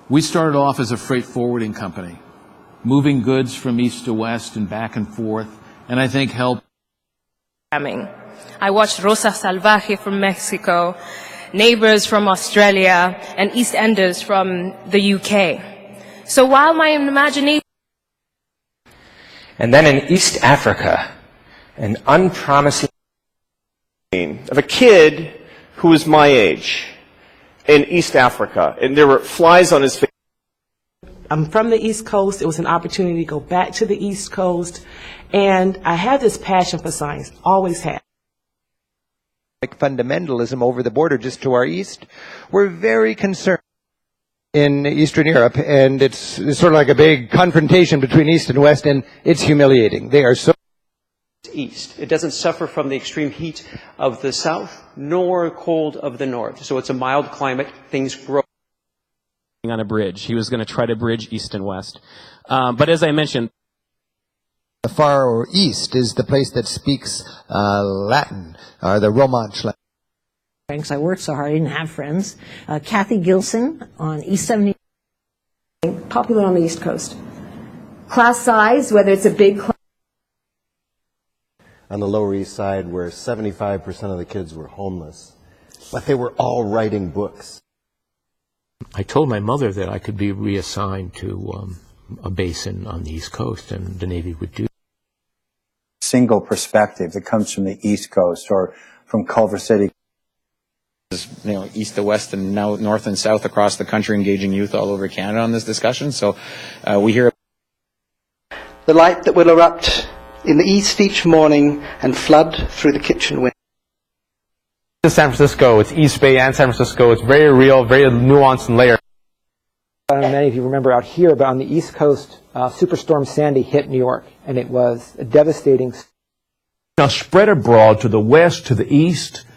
We started off as a freight forwarding company, moving goods from east to west and back and forth, and I think helped. I watched Rosa Salvaje from Mexico, Neighbors from Australia, and EastEnders from the UK. So while my imagination... And then in East Africa, an unpromising... of a kid who was my age in East Africa, and there were flies on his face. I'm from the East Coast. It was an opportunity to go back to the East Coast, and I had this passion for science, always had. Like fundamentalism over the border just to our east, we're very concerned in Eastern Europe, and it's sort of like a big confrontation between East and West, and it's humiliating. They are so east. It doesn't suffer from the extreme heat of the south, nor cold of the north. So it's a mild climate. Things grow. On a bridge. He was going to try to bridge east and west. But as I mentioned, the far east is the place that speaks Latin, or the Romansh language. I worked so hard, I didn't have friends. Kathy Gilson on East 70. Popular on the East Coast. Class size, whether it's a big class. On the Lower East Side, where 75% of the kids were homeless, but they were all writing books. I told my mother that I could be reassigned to a base on the East Coast, and the Navy would do. Single perspective that comes from the East Coast or from Culver City. You know, east to west and now north and south across the country, engaging youth all over Canada on this discussion. So we hear the light that will erupt in the east each morning and flood through the kitchen window. San Francisco, it's East Bay and San Francisco. It's very real, very nuanced and layered. I don't know if many of you remember out here, but on the East Coast, Superstorm Sandy hit New York, and it was a devastating. Now spread abroad to the west, to the east,